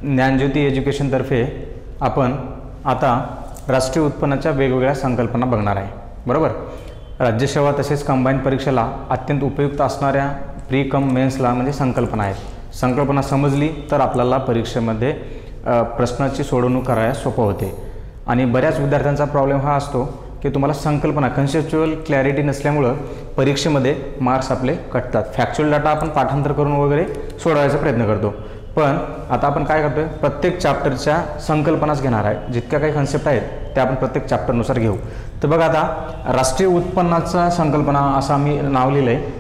ज्ञानज्योती एज्युकेशनतर्फे आपण आता राष्ट्रीय उत्पन्नाच्या वेगवेगळ्या संकल्पना बघणार आहे, बरोबर. राज्यसेवा तसेच कंबाईन परीक्षेला अत्यंत उपयुक्त असणाऱ्या प्री कम मेन्सला म्हणजे संकल्पना आहेत. संकल्पना समजली तर आपल्याला परीक्षेमध्ये प्रश्नाची सोडवणूक करायला सोपं होते. आणि बऱ्याच विद्यार्थ्यांचा प्रॉब्लेम हा असतो की तुम्हाला संकल्पना कन्सेप्च्युअल क्लॅरिटी नसल्यामुळं परीक्षेमध्ये मार्क्स आपले कटतात. फॅक्च्युअल डाटा आपण पाठांतर करून वगैरे सोडवायचा प्रयत्न करतो, पण आता आपण काय करतो आहे, प्रत्येक चॅप्टरच्या संकल्पनाच घेणार आहे. जितक्या काही कन्सेप्ट आहेत त्या आपण प्रत्येक चॅप्टरनुसार घेऊ. तर बघा, आता राष्ट्रीय उत्पन्नाचा संकल्पना असं आम्ही नाव लिहिलं आहे.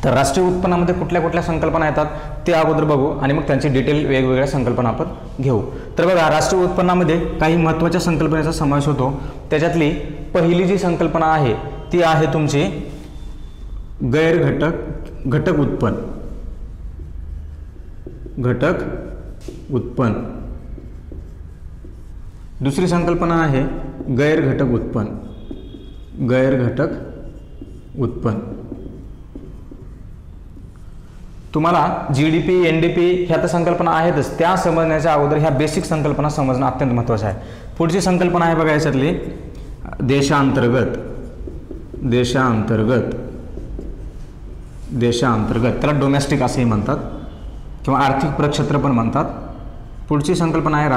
तर राष्ट्रीय उत्पन्नामध्ये कुठल्या कुठल्या संकल्पना येतात ते अगोदर बघू आणि मग त्यांची डिटेल वेगवेगळ्या संकल्पना आपण घेऊ. तर बघा, राष्ट्रीय उत्पन्नामध्ये काही महत्त्वाच्या संकल्पनेचा समावेश होतो. त्याच्यातली पहिली जी संकल्पना आहे ती आहे तुमची घटक उत्पन्न. घटक उत्पन्न. दुसरी संकल्पना आहे गैरघटक उत्पन्न. गैरघटक उत्पन्न. तुम्हाला GDP NDP ह्या तर संकल्पना आहेतच, त्या समजण्याच्या अगोदर ह्या बेसिक संकल्पना समजणं अत्यंत महत्त्वाचं आहे. पुढची संकल्पना आहे बघा याच्यातली देशांतर्गत. त्याला डोमेस्टिक असेही म्हणतात किंवा आर्थिक प्रक्षेत्र पण म्हणतात. पुढची संकल्पना आहे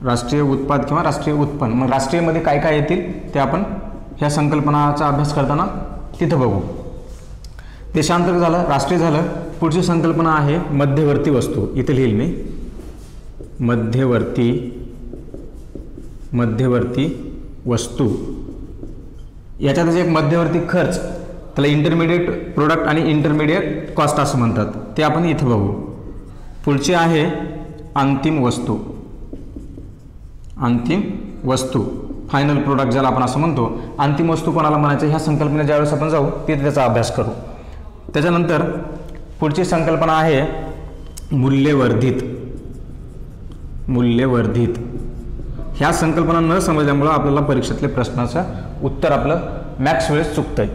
राष्ट्रीय उत्पाद किंवा राष्ट्रीय उत्पन्न. मग राष्ट्रीयमध्ये काय काय येतील ते आपण ह्या संकल्पनाचा अभ्यास करताना तिथं बघू. देशांतर्गत झालं, राष्ट्रीय झालं. पुढची संकल्पना आहे मध्यवर्ती वस्तू. इथे लिहिल मी मध्यवर्ती वस्तू. याच्यातच एक मध्यवर्ती खर्च, त्याला इंटरमिडिएट प्रोडक्ट आणि इंटरमिडिएट कॉस्ट असं म्हणतात, ते आपण इथं बघू. पुढची आहे अंतिम वस्तू फायनल प्रोडक्ट ज्याला आपण असं म्हणतो. अंतिम वस्तू कोणाला म्हणायचं ह्या संकल्पने ज्यावेळेस आपण जाऊ तिथे त्याचा अभ्यास करू. त्याच्यानंतर पुढची संकल्पना आहे मूल्यवर्धित. ह्या संकल्पना न समजल्यामुळं आपल्याला परीक्षेतले प्रश्नाचं उत्तर आपलं मॅक्स वेळेस चुकतंय.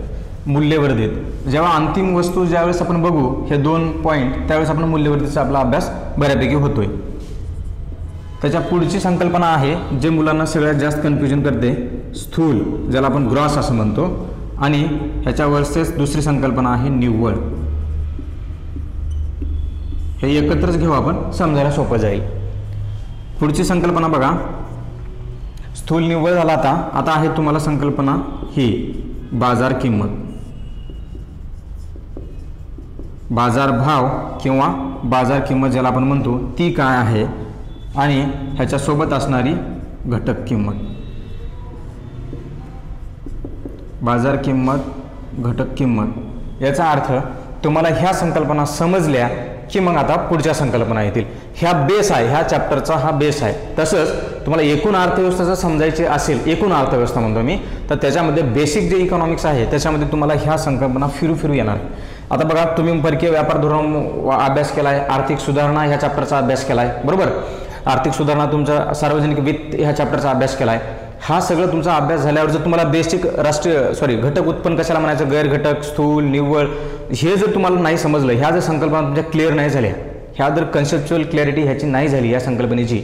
मूल्यवर्धित, जेव्हा अंतिम वस्तू ज्यावेळेस आपण बघू हे 2 पॉईंट, त्यावेळेस आपण मूल्यवर्धितचा आपला अभ्यास बऱ्यापैकी होतोय. त्याच्या पुढची संकल्पना आहे जे मुलांना सगळ्यात जास्त कन्फ्युजन करते, स्थूल, ज्याला आपण ग्रॉस असं म्हणतो. आणि ह्याच्यावरच दुसरी संकल्पना आहे निव्वळ. हे एकत्रच घेऊ आपण, समजायला सोपं जाईल. पुढची संकल्पना बघा, स्थूल निव्वळ झाला. आता आहे तुम्हाला संकल्पना ही बाजार किंमत. बाजार भाव किंवा बाजार किंमत ज्याला आपण म्हणतो ती काय आहे आणि ह्याच्यासोबत असणारी घटक किंमत. बाजार किंमत, घटक किंमत. याचा अर्थ तुम्हाला ह्या संकल्पना समजल्या की मग आता पुढच्या संकल्पना येतील. ह्या बेस आहे, ह्या चॅप्टरचा हा बेस आहे. तसंच तुम्हाला एकूण अर्थव्यवस्था जर समजायची असेल, एकूण अर्थव्यवस्था म्हणतो मी, तर त्याच्यामध्ये बेसिक जे इकॉनॉमिक्स आहे त्याच्यामध्ये तुम्हाला ह्या संकल्पना फिरू येणार. आता बघा, तुम्ही परकीय व्यापार धोरण अभ्यास केला आहे, आर्थिक सुधारणा ह्या चॅप्टरचा अभ्यास केला आहे, बरोबर. आर्थिक सुधारणा तुमचा सार्वजनिक वित्त ह्या चॅप्टरचा अभ्यास केला आहे. हा सगळं तुमचा अभ्यास झाल्यावर जर तुम्हाला बेसिक घटक उत्पन्न कशाला म्हणायचं, गैरघटक, स्थूल, निव्वळ, हे जर तुम्हाला नाही समजलं, ह्या जर संकल्पना तुमच्या क्लिअर नाही झाल्या, ह्या जर कन्सेप्च्युअल क्लॅरिटी ह्याची नाही झाली या संकल्पनेची,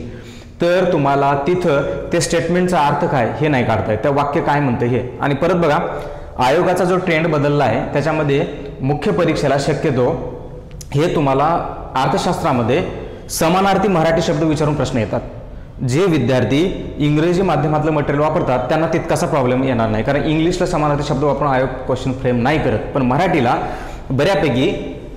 तर तुम्हाला तिथं ते स्टेटमेंटचा अर्थ काय हे नाही काढता येत, त्या वाक्य काय म्हणतं हे. आणि परत बघा, आयोगाचा जो ट्रेंड बदलला आहे त्याच्यामध्ये मुख्य परीक्षेला शक्यतो हे तुम्हाला अर्थशास्त्रामध्ये समानार्थी मराठी शब्द विचारून प्रश्न येतात. जे विद्यार्थी इंग्रजी माध्यमातलं मटेरियल वापरतात त्यांना तितकासा प्रॉब्लेम येणार नाही, कारण इंग्लिशला समानार्थी शब्द वापरून आयोग क्वेश्चन फ्रेम नाही करत, पण मराठीला बऱ्यापैकी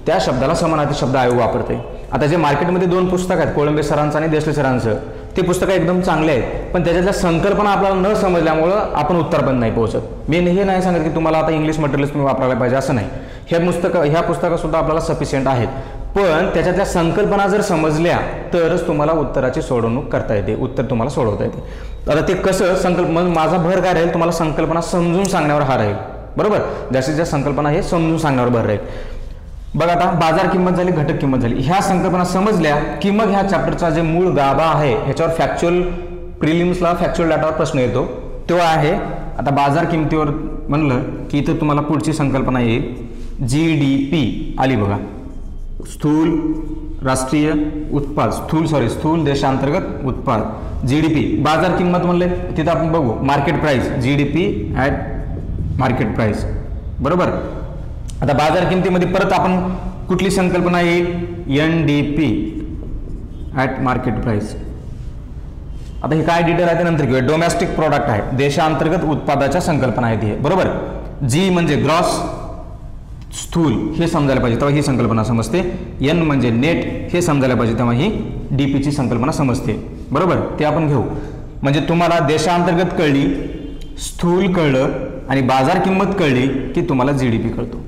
त्या शब्दाला समानार्थी शब्द आयोग वापरते. आता जे मार्केटमध्ये 2 पुस्तक आहेत, कोळंबे सरांचं आणि देशले सरांचं, ते पुस्तकं एकदम चांगले आहेत, पण त्याच्यातल्या संकल्पना आपल्याला न समजल्यामुळं आपण उत्तरपर्यंत नाही पोहोचत. मी हे नाही सांगत की तुम्हाला आता इंग्लिश मटेरियल्स तुम्ही वापरायला पाहिजे, असं नाही. ह्या पुस्तकंसुद्धा आपल्याला सफिशियंट आहेत, पण त्याच्यातल्या संकल्पना जर समजल्या तरच तुम्हाला उत्तराची सोडवणूक करता येते, उत्तर तुम्हाला सोडवता येते. आता ते कसं माझा भर काय राहील, तुम्हाला संकल्पना समजून सांगण्यावर हा राहील, बरोबर. जास्तीत जास्त संकल्पना हे समजून सांगण्यावर भर राहील. बघा, आता बाजार किंमत झाली, घटक किंमत झाली, ह्या संकल्पना समजल्या की मग ह्या चॅप्टरचा जे मूळ गाभा आहे ह्याच्यावर फॅक्च्युअल प्रिलिम्सला फॅक्च्युअल डाटावर प्रश्न येतो, तो आहे आता बाजार किमतीवर म्हणलं की इथं तुम्हाला पुढची संकल्पना येईल GDP आली बघा. स्थूल राष्ट्रीय उत्पाद स्थूल देशांतर्गत उत्पाद जीडीपी बाजार किंमत म्हणले तिथं आपण बघू market price GDP at market price बरोबर. आता बाजार किमतीमध्ये परत आपण कुठली संकल्पना येईल एनडीपी ॲट मार्केट प्राइस. आता हे काय डिटेल आहे ते नंतर घेऊया. डोमेस्टिक प्रॉडक्ट आहे देशांतर्गत उत्पादाच्या संकल्पना आहे ती बरोबर. जी म्हणजे ग्रॉस स्थूल हे समजायला पाहिजे तेव्हा ही संकल्पना समजते. एन म्हणजे नेट हे समजायला पाहिजे तेव्हा ही डीपीची संकल्पना समजते बरोबर. ते आपण घेऊ. म्हणजे तुम्हाला देशांतर्गत कळली स्थूल कळलं आणि बाजार किंमत कळली की तुम्हाला जीडीपी कळतो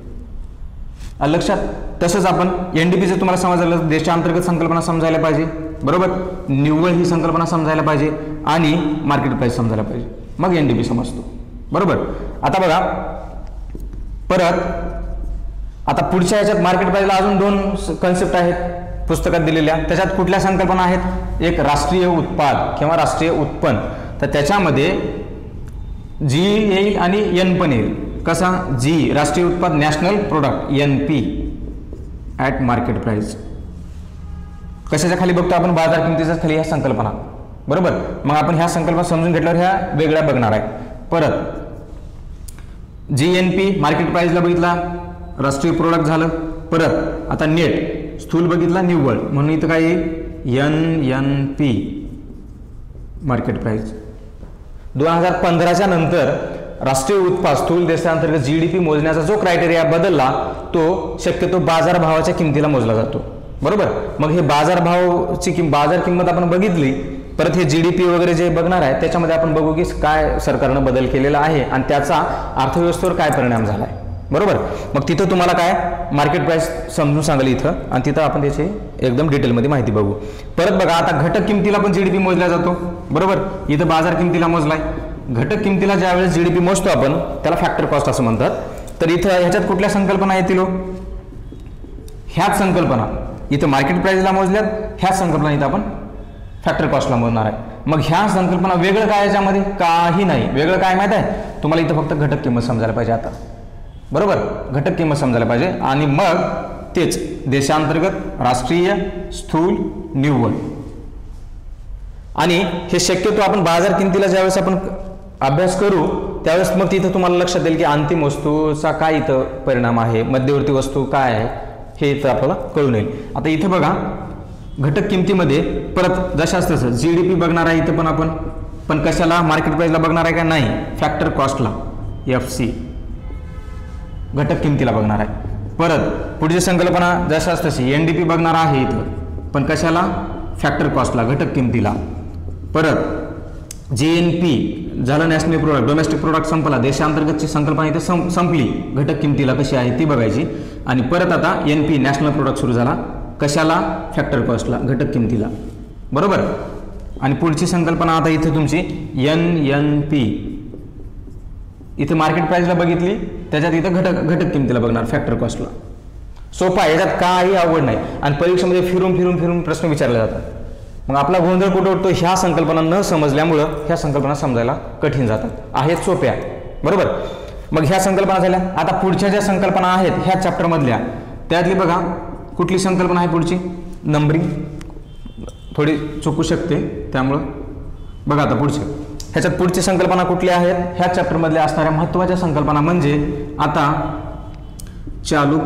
लक्षात. तसंच आपण एनडीपीचं तुम्हाला समजायला देशांतर्गत संकल्पना समजायला पाहिजे बरोबर. निव्वळ ही संकल्पना समजायला पाहिजे आणि मार्केट प्राइस समजायला पाहिजे मग एनडीपी समजतो बरोबर. आता बघा परत आता पुढच्या ह्याच्यात मार्केट प्राइसला अजून 2 कन्सेप्ट आहेत पुस्तकात दिलेल्या. त्याच्यात कुठल्या संकल्पना आहेत एक राष्ट्रीय उत्पाद किंवा राष्ट्रीय उत्पन्न. तर त्याच्यामध्ये जी येईल आणि एन पण येईल. कसा जी राष्ट्रीय उत्पाद national product NP at market price. कशाच्या खाली बघतो आपण बाजार किमतीच्या खाली ह्या संकल्पना बरोबर. मग आपण ह्या संकल्पना समजून घेतल्यावर ह्या वेगळ्या बघणार आहे. परत जी एन पी मार्केट प्राइसला बघितला राष्ट्रीय प्रोडक्ट झालं. परत आता नेट स्थूल बघितला निव्वळ म्हणून इथं काय येईल N N P market price. 2015च्या नंतर राष्ट्रीय उत्पाद स्थूल देशांतर्गत जीडीपी मोजण्याचा जो क्रायटेरिया बदलला तो शक्यतो बाजारभावाच्या किमतीला मोजला जातो बरोबर. मग हे बाजारभावाची बाजार किंमत आपण बघितली. परत हे जीडीपी वगैरे जे बघणार आहे त्याच्यामध्ये आपण बघू की काय सरकारनं बदल केलेला आहे आणि त्याचा अर्थव्यवस्थेवर काय परिणाम झाला आहे बरोबर. मग तिथं तुम्हाला काय मार्केट प्राइस समजून सांगेल इथं आणि तिथं आपण त्याची एकदम डिटेलमध्ये माहिती बघू. परत बघा आता घटक किमतीला पण जीडीपी मोजला जातो बरोबर. इथं बाजार किमतीला मोजलाय. घटक किमतीला ज्या वेळेस जीडीपी मोजतो आपण त्याला फॅक्टर कॉस्ट असं म्हणतात. तर इथं ह्याच्यात कुठल्या संकल्पना येतील ह्याच संकल्पना इथं मार्केट प्राइसला मोजल्यात ह्याच संकल्पना इथं आपण फॅक्टर कॉस्टला मोजणार आहे. मग ह्या संकल्पना वेगळं काय याच्यामध्ये काही नाही. वेगळं काय माहिती आहे तुम्हाला इथं फक्त घटक किंमत समजायला पाहिजे आता बरोबर. घटक किंमत समजायला पाहिजे आणि मग तेच देशांतर्गत राष्ट्रीय स्थूल निव्वळ. आणि हे शक्यतो आपण बाजार किमतीला ज्यावेळेस आपण अभ्यास करू त्यावेळेस मग तिथं तुम्हाला लक्षात येईल की अंतिम वस्तूचा काय इथं परिणाम आहे मध्यवर्ती वस्तू काय आहे हे इथं आपल्याला कळून येईल. आता इथं बघा घटक किमतीमध्ये परत जशाच तसं जीडीपी बघणार आहे इथं पण आपण पण कशाला मार्केट प्राइसला बघणार आहे का नाही फॅक्टर कॉस्टला एफसी घटक किमतीला बघणार आहे. परत पुढची संकल्पना जशाच तशी एनडीपी बघणार आहे इथं पण कशाला फॅक्टर कॉस्टला घटक किमतीला. परत जीएनपी झालं नॅशनल प्रोडक्ट डोमेस्टिक प्रोडक्ट संपला देशांतर्गतची संकल्पना इथे संपली घटक किमतीला कशी आहे ती बघायची. आणि परत आता एनपी नॅशनल प्रोडक्ट सुरू झाला कशाला फॅक्टर कॉस्टला घटक किमतीला बरोबर. आणि पुढची संकल्पना आता इथे तुमची एनएनपी इथे मार्केट प्राइसला बघितली त्याच्यात इथं घटक किमतीला बघणार फॅक्टर कॉस्टला. सोपा आहे याच्यात काही आवड नाही आणि परीक्षेमध्ये फिरून प्रश्न विचारले जातात. मग आपला गोंधळ कुठं उठतो ह्या संकल्पना न समजल्यामुळं ह्या संकल्पना समजायला कठीण जातात. आहेत सोप्या बरोबर. मग ह्या संकल्पना झाल्या. आता पुढच्या ज्या संकल्पना आहेत ह्या चॅप्टरमधल्या त्यातली बघा कुठली संकल्पना आहे पुढची नंबरिंग थोडी चुकू शकते त्यामुळं बघा आता पुढचे ह्याच्यात पुढची संकल्पना कुठल्या आहेत ह्या चॅप्टरमधल्या असणाऱ्या महत्त्वाच्या संकल्पना म्हणजे आता चालू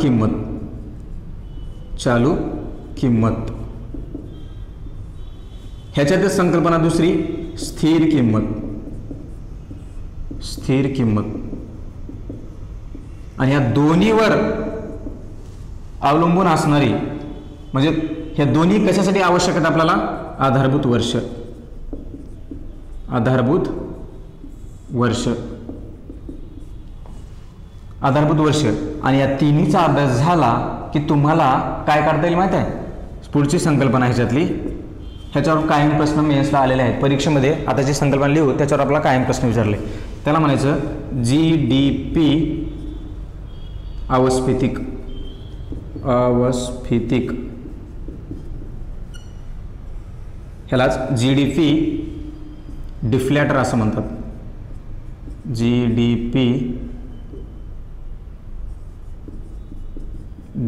किंमत ह्याच्यातच संकल्पना दुसरी स्थिर किंमत आणि ह्या दोन्हीवर अवलंबून असणारी म्हणजे ह्या दोन्ही कशासाठी आवश्यक आहेत आपल्याला आधारभूत वर्ष आणि या तिन्हीचा अभ्यास झाला की तुम्हाला काय काढता येईल माहिती आहे पुढची संकल्पना ह्याच्यावर कायम प्रश्न मेन्सला आलेले आहेत परीक्षेमध्ये. आता जी संकल्पना लिहू त्याच्यावर आपल्याला कायम प्रश्न विचारले त्याला म्हणायचं जीडीपी अवस्फीतिक ह्यालाच जीडीपी डिफ्लॅटर असं म्हणतात. जीडीपी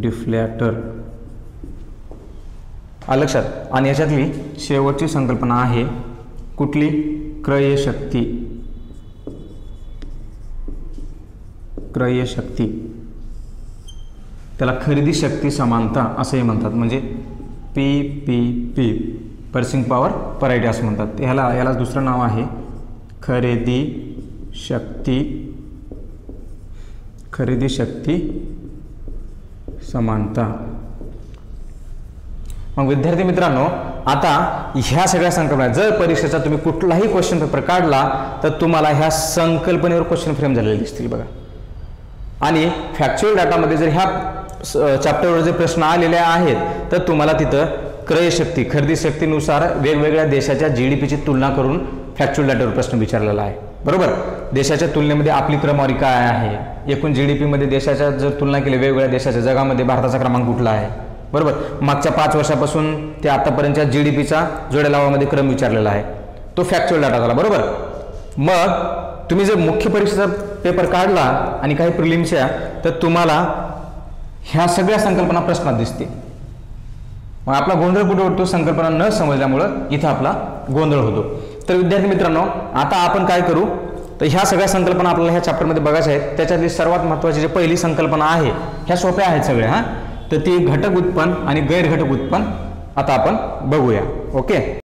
डिफ्लॅटर लक्षात. आणि याच्यातली शेवटची संकल्पना आहे कुठली? क्रयशक्ती. क्रयशक्ती त्याला खरेदी शक्ती समानता असंही म्हणतात, म्हणजे PPP, पर्सिंग पॉवर परायटी असं म्हणतात. याला दुसरं नाव आहे खरेदी शक्ती समानता. मग विद्यार्थी मित्रांनो, आता ह्या सगळ्या संकल्पना, जर परीक्षेचा तुम्ही कुठलाही क्वेश्चन पेपर काढला तर तुम्हाला ह्या संकल्पनेवर क्वेश्चन फ्रेम झालेले दिसतील बघा. आणि फॅक्च्युअल डाटामध्ये जर ह्या चॅप्टरवर जे प्रश्न आलेले आहेत तर तुम्हाला तिथं क्रयशक्ती, खरेदी शक्तीनुसार वेगवेगळ्या देशाच्या GDPची तुलना करून फॅक्च्युअल डाटावर प्रश्न विचारलेला आहे. बरोबर. देशाच्या तुलनेमध्ये आपली क्रमवारी काय आहे, एकूण GDP मध्ये देशाच्या जर तुलना केली वेगवेगळ्या देशाच्या, जगामध्ये भारताचा क्रमांक कुठला आहे, बरोबर. मागच्या 5 वर्षापासून ते आतापर्यंतच्या GDPचा जोड्या लावामध्ये क्रम विचारलेला आहे, तो फॅक्च्युअल डाटा झाला. बरोबर. मग तुम्ही जर मुख्य परीक्षेचा पेपर काढला आणि काही प्रिलिम्सच्या, तर तुम्हाला ह्या सगळ्या संकल्पना प्रश्नात दिसतील. मग आपला गोंधळ कुठे होतो? संकल्पना न समजल्यामुळं इथं आपला गोंधळ होतो. तर विद्यार्थी मित्रांनो, आता आपण काय करू, तर ह्या सगळ्या संकल्पना आपल्याला ह्या चॅप्टरमध्ये बघायच्या आहेत. त्याच्यातली सर्वात महत्त्वाची जी पहिली संकल्पना आहे, ह्या सोप्या आहेत सगळ्या हां, तर ती घटक उत्पन्न आणि गैर घटक उत्पन्न आता आपण बघूया. ओके.